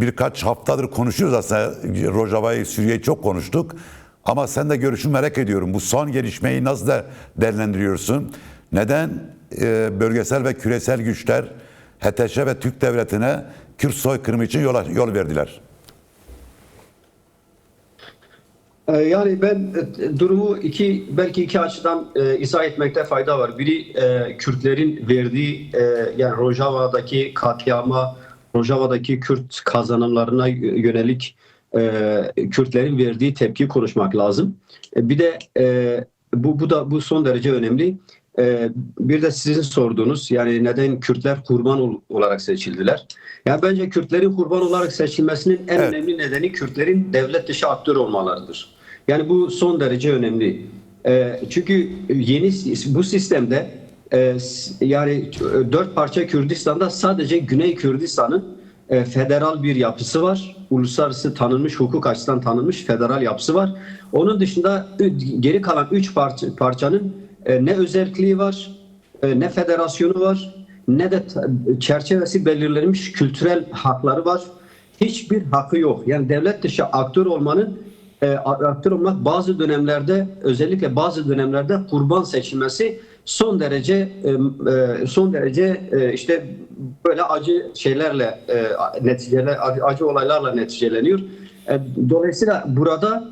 birkaç haftadır konuşuyoruz aslında. Rojava'yı, Suriye'yi çok konuştuk. Ama sen de görüşünü merak ediyorum. Bu son gelişmeyi nasıl da değerlendiriyorsun? Neden bölgesel ve küresel güçler HTŞ ve Türk Devleti'ne Kürt soykırımı için yol verdiler? Yani ben durumu belki iki açıdan izah etmekte fayda var. Biri Kürtlerin verdiği yani Rojava'daki katliama, Rojava'daki Kürt kazanımlarına yönelik Kürtlerin verdiği tepki konuşmak lazım. Bir de bu son derece önemli. Bir de sizin sorduğunuz yani neden Kürtler kurban olarak seçildiler? Yani bence Kürtlerin kurban olarak seçilmesinin en önemli nedeni Kürtlerin devlet dışı aktör olmalarıdır. Yani bu son derece önemli. Çünkü bu sistemde yani 4 parça Kürdistan'da sadece Güney Kürdistan'ın federal bir yapısı var. Uluslararası tanınmış, hukuk açısından tanınmış federal yapısı var. Onun dışında geri kalan 3 parçanın ne özelliği var, ne federasyonu var, ne de çerçevesi belirlenmiş kültürel hakları var. Hiçbir hakkı yok. Yani devlet dışı aktör olmak bazı dönemlerde, özellikle bazı dönemlerde kurban seçilmesi son derece işte böyle acı şeylerle acı olaylarla neticeleniyor. Dolayısıyla burada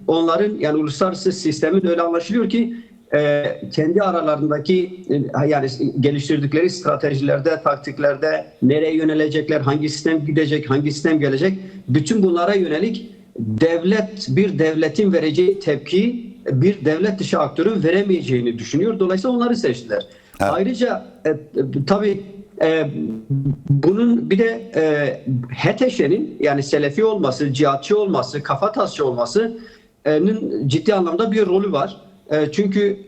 onların yani uluslararası sistemin öyle anlaşılıyor ki kendi aralarındaki yani geliştirdikleri stratejilerde, taktiklerde nereye yönelecekler, hangi sistem gidecek, hangi sistem gelecek, bütün bunlara yönelik bir devletin vereceği tepkiyi bir devlet dışı aktörün veremeyeceğini düşünüyor. Dolayısıyla onları seçtiler. Evet. Ayrıca tabii bunun bir de HTŞ'nin yani Selefi olması, cihatçı olması, kafatasçı olmasının ciddi anlamda bir rolü var. Çünkü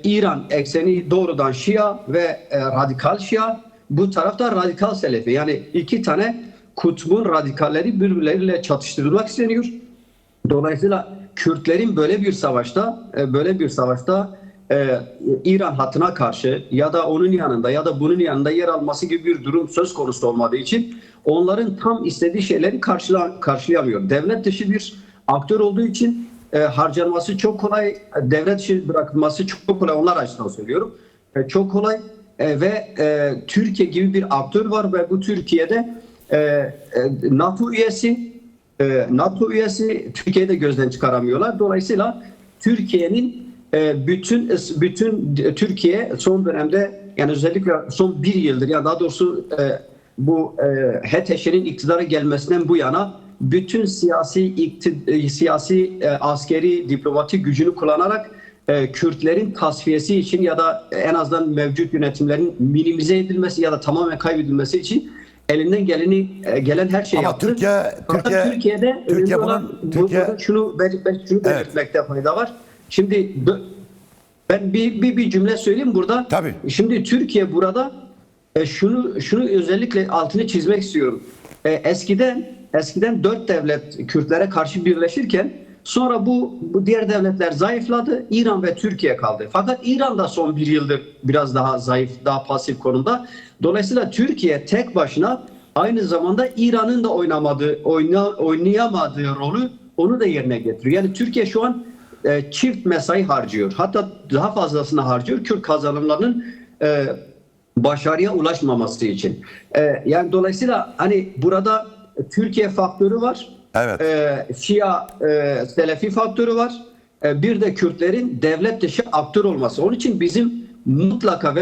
İran ekseni doğrudan Şia ve radikal Şia, bu tarafta radikal Selefi. Yani iki tane kutbun radikalleri birbirleriyle çatıştırılmak isteniyor. Dolayısıyla Kürtlerin böyle bir savaşta İran hattına karşı ya da onun yanında ya da bunun yanında yer alması gibi bir durum söz konusu olmadığı için onların tam istediği şeyleri karşılayamıyor. Devlet dışı bir aktör olduğu için harcanması çok kolay, devlet dışı bırakılması çok kolay, onlar açısından söylüyorum. Çok kolay ve Türkiye gibi bir aktör var ve bu Türkiye'de NATO üyesi Türkiye'de gözden çıkaramıyorlar. Dolayısıyla Türkiye'nin bütün Türkiye son dönemde yani özellikle son bir yıldır ya daha doğrusu bu HTŞ'nin iktidara gelmesinden bu yana bütün siyasi, askeri, diplomatik gücünü kullanarak Kürtlerin tasfiyesi için ya da en azından mevcut yönetimlerin minimize edilmesi ya da tamamen kaybedilmesi için elinden gelen her şeyi yaptı. Türkiye'de şunu belirtmekte fayda var. Şimdi ben bir cümle söyleyeyim burada. Tabii. Şimdi Türkiye burada şunu özellikle altını çizmek istiyorum. Eskiden 4 devlet Kürtlere karşı birleşirken sonra bu diğer devletler zayıfladı. İran ve Türkiye kaldı. Fakat İran da son bir yıldır biraz daha zayıf, daha pasif konumda. Dolayısıyla Türkiye tek başına aynı zamanda İran'ın da oynayamadığı rolü onu da yerine getiriyor. Yani Türkiye şu an çift mesai harcıyor. Hatta daha fazlasını harcıyor Kürt kazanımlarının başarıya ulaşmaması için. Yani dolayısıyla hani burada Türkiye faktörü var. Evet. Şia, Selefi faktörü var. Bir de Kürtlerin devlet dışı aktör olması. Onun için bizim mutlaka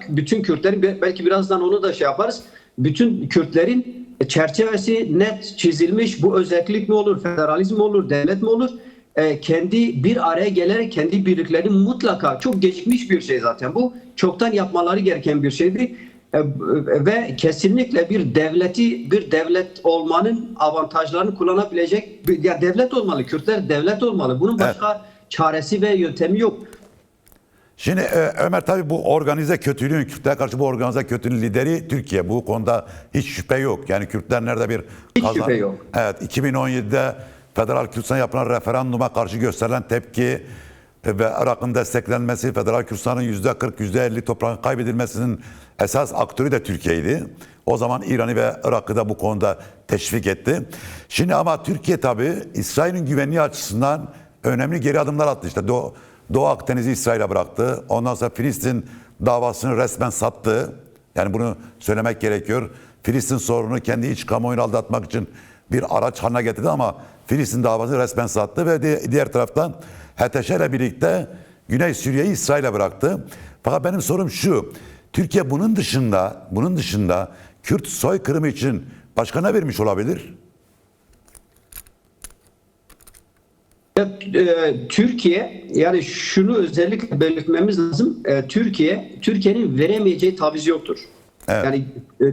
bütün Kürtlerin, belki birazdan onu da yaparız. Bütün Kürtlerin çerçevesi net çizilmiş. Bu özellik mi olur, federalizm mi olur, devlet mi olur? Kendi bir araya gelerek kendi birliklerini mutlaka, çok gecikmiş bir şey zaten bu. Çoktan yapmaları gereken bir şeydi. Ve kesinlikle bir devlet olmanın avantajlarını kullanabilecek ya devlet olmalı. Kürtler devlet olmalı. Bunun başka çaresi ve yöntemi yok. Şimdi Ömer, tabii bu organize kötülüğün, Kürtlere karşı bu organize kötülüğün lideri Türkiye. Bu konuda hiç şüphe yok. Yani Kürtler nerede bir hiç şüphe yok. Evet, 2017'de Federal Kürdistan'a yapılan referanduma karşı gösterilen tepki, ve Irak'ın desteklenmesi, Federal Kürdistan'ın %40, %50 toprağın kaybedilmesinin esas aktörü de Türkiye'ydi. O zaman İran'ı ve Irak'ı da bu konuda teşvik etti. Şimdi ama Türkiye tabii İsrail'in güvenliği açısından önemli geri adımlar attı. İşte Doğu Akdeniz'i İsrail'e bıraktı. Ondan sonra Filistin davasını resmen sattı. Yani bunu söylemek gerekiyor. Filistin sorununu kendi iç kamuoyunu aldatmak için bir araç haline getirdi ama Filistin davasını resmen sattı ve diğer taraftan HTŞ ile birlikte Güney Suriye'yi İsrail'e bıraktı. Fakat benim sorum şu. Türkiye bunun dışında Kürt soykırımı için başka ne vermiş olabilir? Türkiye, yani şunu özellikle belirtmemiz lazım. Türkiye'nin veremeyeceği taviz yoktur. Evet. Yani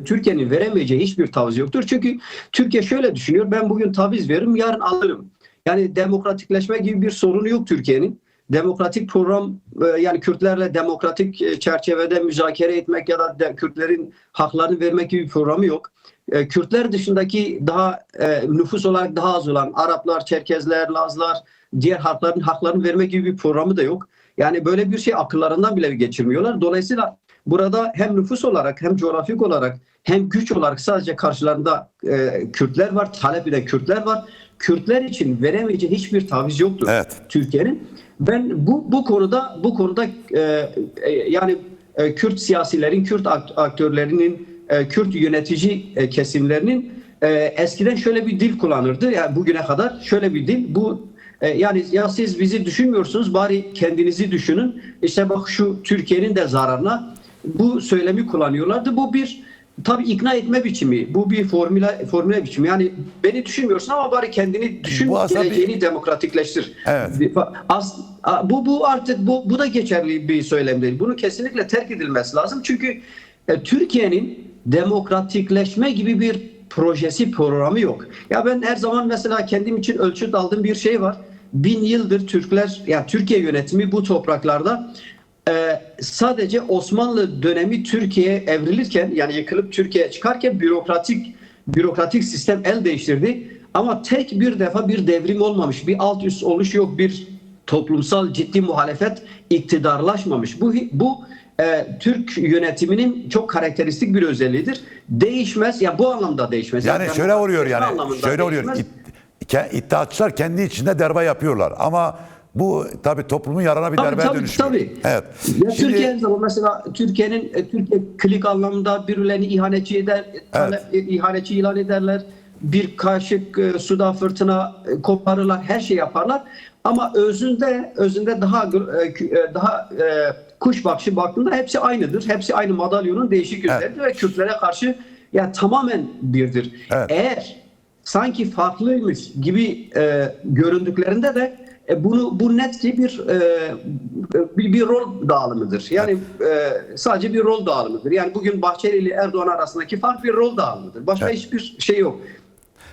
Türkiye'nin veremeyeceği hiçbir taviz yoktur. Çünkü Türkiye şöyle düşünüyor. Ben bugün taviz veririm, yarın alırım. Yani demokratikleşme gibi bir sorunu yok Türkiye'nin. Demokratik program, yani Kürtlerle demokratik çerçevede müzakere etmek ya da Kürtlerin haklarını vermek gibi bir programı yok. Kürtler dışındaki daha nüfus olarak daha az olan Araplar, Çerkezler, Lazlar, diğer halkların haklarını vermek gibi bir programı da yok. Yani böyle bir şey akıllarından bile geçirmiyorlar. Dolayısıyla burada hem nüfus olarak hem coğrafik olarak hem güç olarak sadece karşılarında Kürtler var, talep eden Kürtler var. Kürtler için veremeyeceği hiçbir taviz yoktur Türkiye'nin. Ben bu konuda yani Kürt siyasilerin, Kürt aktörlerinin, Kürt yönetici kesimlerinin eskiden şöyle bir dil kullanırdı. Yani bugüne kadar şöyle bir dil. Yani ya siz bizi düşünmüyorsunuz, bari kendinizi düşünün. İşte bak şu Türkiye'nin de zararına, bu söylemi kullanıyorlardı. Bu bir tabii ikna etme biçimi. Bu bir formüle biçimi. Yani beni düşünmüyorsun ama bari kendini düşün, geleceğini demokratikleştir. Evet. Bu artık bu da geçerli bir söylem değil. Bunu kesinlikle terk edilmesi lazım. Çünkü Türkiye'nin demokratikleşme gibi bir projesi, programı yok. Ya ben her zaman mesela kendim için ölçüt aldığım bir şey var. 1000 yıldır Türkler, yani Türkiye yönetimi bu topraklarda sadece Osmanlı dönemi Türkiye evrilirken, yani yıkılıp Türkiye çıkarken bürokratik sistem el değiştirdi. Ama tek bir defa bir devrim olmamış, bir alt üst oluş yok, bir toplumsal ciddi muhalefet iktidarlaşmamış. Bu Türk yönetiminin çok karakteristik bir özelliğidir. Değişmez, ya bu anlamda değişmez. Yani şöyle oluyor yani. Şöyle oluyor. İttihatçılar kendi içinde darbe yapıyorlar ama bu tabii toplumun yararına bir darbeye dönüşüyor. Tabii. Evet. Ya Şimdi, Türkiye mesela Türkiye klik anlamında birilerini ihanetçi eder, ihanetçi ilan ederler. Bir kaşık suda fırtına koparırlar, her şey yaparlar. Ama özünde daha kuş bakışı baktığında hepsi aynıdır. Hepsi aynı madalyonun değişik yüzleridir ve Kürtlere karşı yani tamamen birdir. Evet. Eğer sanki farklıymış gibi göründüklerinde de bu net ki bir rol dağılımıdır. Yani sadece bir rol dağılımıdır. Yani bugün Bahçeli ile Erdoğan arasındaki fark bir rol dağılımıdır. Başka hiçbir şey yok.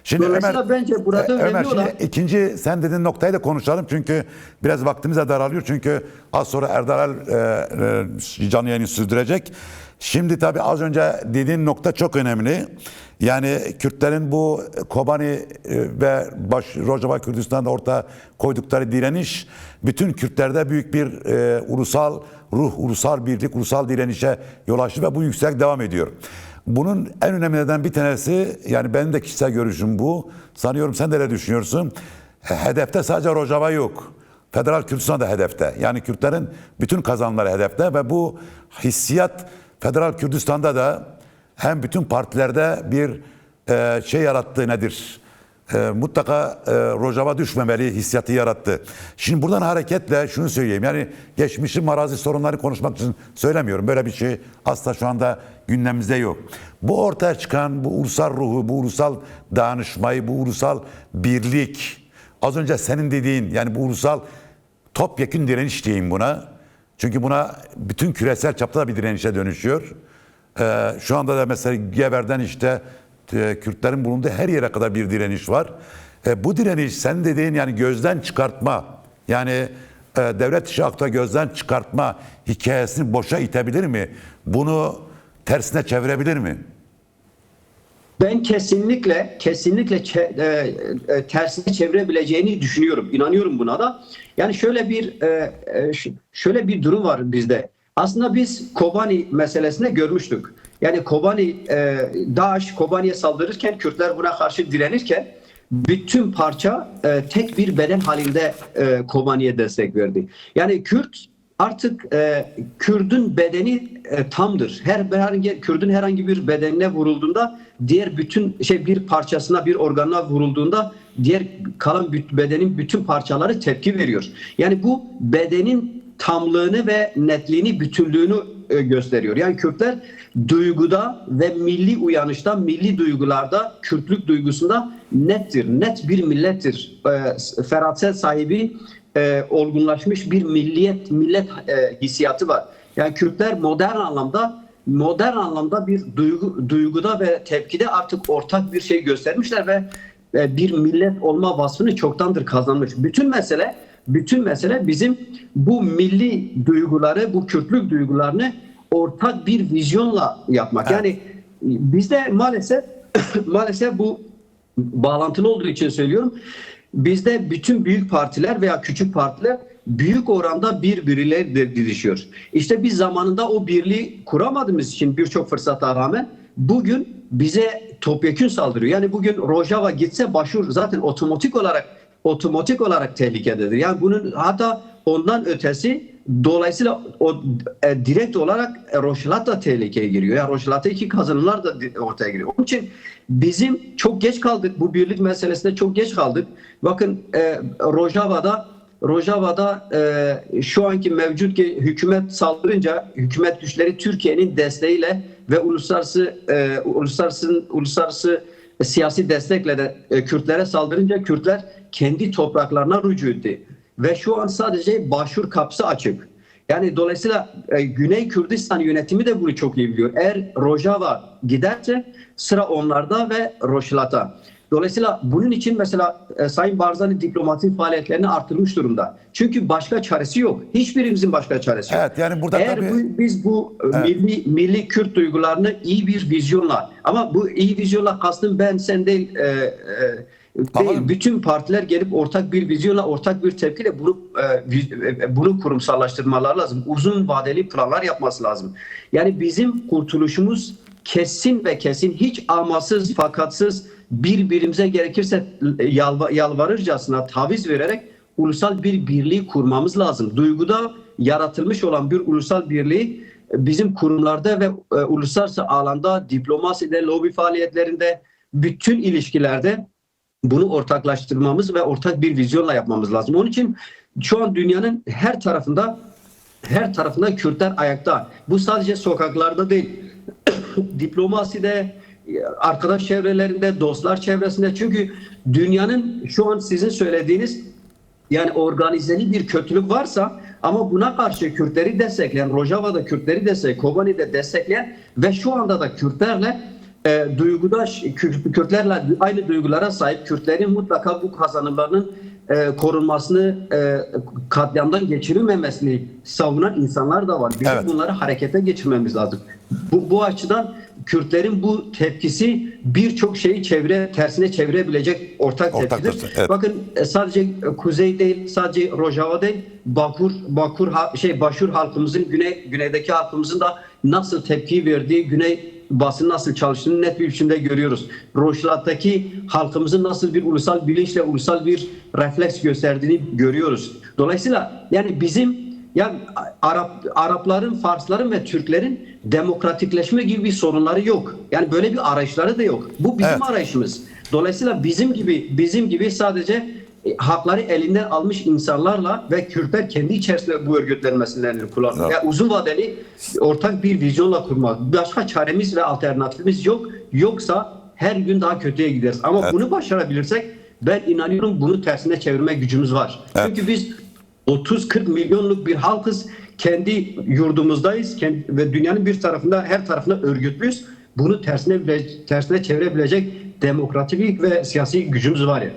Şimdi Dolayısıyla bence burada önemli olan... ikinci sen dediğin noktayı da konuşalım çünkü biraz vaktimiz de daralıyor çünkü az sonra Erdal canlı yayını sürdürecek. Şimdi tabii az önce dediğin nokta çok önemli. Yani Kürtlerin bu Kobani ve Rojava Kürdistan'da ortaya koydukları direniş bütün Kürtlerde büyük bir ulusal ruh, ulusal birlik, ulusal direnişe yol açtı ve bu yüksek devam ediyor. Bunun en önemlilerinden bir tanesi, yani benim de kişisel görüşüm bu. Sanıyorum sen de öyle düşünüyorsun. Hedefte sadece Rojava yok. Federal Kürdistan da hedefte. Yani Kürtlerin bütün kazanımları hedefte ve bu hissiyat Federal Kürdistan'da da hem bütün partilerde bir şey yarattı nedir? Mutlaka Rojava düşmemeli hissiyatı yarattı. Şimdi buradan hareketle şunu söyleyeyim. Yani geçmişin marazi sorunları konuşmak için söylemiyorum. Böyle bir şey asla şu anda gündemimizde yok. Bu ortaya çıkan bu ulusal ruhu, bu ulusal dayanışmayı, bu ulusal birlik, az önce senin dediğin yani bu ulusal topyekün direniş diyeyim buna. Çünkü buna bütün küresel çapta da bir direnişe dönüşüyor. Şu anda da mesela Geber'den işte Kürtlerin bulunduğu her yere kadar bir direniş var. Bu direniş sen dediğin yani gözden çıkartma, yani devlet dışı akta gözden çıkartma hikayesini boşa itebilir mi? Bunu tersine çevirebilir mi? Ben kesinlikle tersine çevirebileceğini düşünüyorum. İnanıyorum buna da. Yani şöyle bir durum var bizde. Aslında biz Kobani meselesinde görmüştük. Yani DAEŞ Kobani'ye saldırırken, Kürtler buna karşı direnirken bütün parça tek bir beden halinde Kobani'ye destek verdi. Yani artık Kürdün bedeni tamdır. Kürdün herhangi bir bedenine vurulduğunda, diğer bütün bir parçasına, bir organına vurulduğunda diğer kalan bedenin bütün parçaları tepki veriyor. Yani bu bedenin tamlığını ve netliğini, bütünlüğünü gösteriyor. Yani Kürtler duyguda ve milli uyanışta, milli duygularda, Kürtlük duygusunda nettir. Net bir millettir. Feraset sahibi, olgunlaşmış bir millet hissiyatı var. Yani Kürtler modern anlamda bir duyguda ve tepkide artık ortak bir şey göstermişler ve bir millet olma vasfını çoktandır kazanmış. Bütün mesele bizim bu milli duyguları, bu Kürtlük duygularını ortak bir vizyonla yapmak. Evet. Yani bizde maalesef bu bağlantılı olduğu için söylüyorum. Bizde bütün büyük partiler veya küçük partiler büyük oranda birbirleriyle didişiyor. İşte biz zamanında o birliği kuramadığımız için birçok fırsata rağmen bugün bize topyekün saldırıyor. Yani bugün Rojava gitse Başur zaten otomatik olarak tehlikededir. Yani bunun hatta ondan ötesi, dolayısıyla direkt olarak Rojava da tehlikeye giriyor. Yani Rojava'daki kazanımlar da ortaya giriyor. Onun için bizim çok geç kaldık. Bu birlik meselesinde çok geç kaldık. Bakın Rojava'da şu anki mevcut hükümet saldırınca, hükümet güçleri Türkiye'nin desteğiyle ve uluslararası siyasi destekle de Kürtlere saldırınca Kürtler kendi topraklarına rücu etti. Ve şu an sadece Başur kapısı açık. Yani dolayısıyla Güney Kürdistan yönetimi de bunu çok iyi biliyor. Eğer Rojava giderse sıra onlarda ve Roşlat'a. Dolayısıyla bunun için mesela Sayın Barzani diplomatik faaliyetlerini artırmış durumda. Çünkü başka çaresi yok. Hiçbirimizin başka çaresi yok. Evet, yani burada Eğer tabii biz bu milli Kürt duygularını iyi bir vizyonla, ama bu iyi vizyonla kastım ben sen değil, Ama- bütün partiler gelip ortak bir vizyonla, ortak bir tepkiyle bunu kurumsallaştırmaları lazım. Uzun vadeli planlar yapması lazım. Yani bizim kurtuluşumuz kesin ve kesin, hiç amasız fakatsız, birbirimize gerekirse yalvarırcasına taviz vererek ulusal bir birliği kurmamız lazım. Duyguda yaratılmış olan bir ulusal birliği bizim kurumlarda ve uluslararası alanda, diplomaside, lobi faaliyetlerinde, bütün ilişkilerde bunu ortaklaştırmamız ve ortak bir vizyonla yapmamız lazım. Onun için şu an dünyanın her tarafında Kürtler ayakta. Bu sadece sokaklarda değil, diplomaside, arkadaş çevrelerinde, dostlar çevresinde. Çünkü dünyanın şu an sizin söylediğiniz, yani organizeli bir kötülük varsa ama buna karşı Kürtleri destekleyen, Rojava'da Kürtleri destekleyen, Kobani'de destekleyen ve şu anda da Kürtlerle Kürtlerle aynı duygulara sahip, Kürtlerin mutlaka bu kazanımlarının korunmasını, katliamdan geçirilmemesini savunan insanlar da var. Bizim Evet. bunları harekete geçirmemiz lazım. Bu açıdan Kürtlerin bu tepkisi birçok şeyi tersine çevirebilecek ortak Ortaktır, tepkidir. evet. Bakın sadece Kuzey değil, sadece Rojava değil, Başur halkımızın, güneydeki halkımızın da nasıl tepki verdiği, Güney basın nasıl çalıştığını net bir biçimde görüyoruz. Roşlat'taki halkımızın nasıl bir ulusal bilinçle, ulusal bir refleks gösterdiğini görüyoruz. Dolayısıyla yani Arapların, Farsların ve Türklerin demokratikleşme gibi bir sorunları yok. Yani böyle bir arayışları da yok. Bu bizim Evet. arayışımız. Dolayısıyla bizim gibi sadece hakları elinden almış insanlarla ve Kürtler kendi içerisinde bu örgütlenmesini kullanıyor. Evet. Yani uzun vadeli ortak bir vizyonla kurmak. Başka çaremiz ve alternatifimiz yok. Yoksa her gün daha kötüye gideriz. Ama Evet. bunu başarabilirsek ben inanıyorum bunu tersine çevirme gücümüz var. Evet. Çünkü biz 30-40 milyonluk bir halkız. Kendi yurdumuzdayız ve dünyanın her tarafında örgütlüyüz. Bunu tersine çevirebilecek demokratik ve siyasi gücümüz var ya.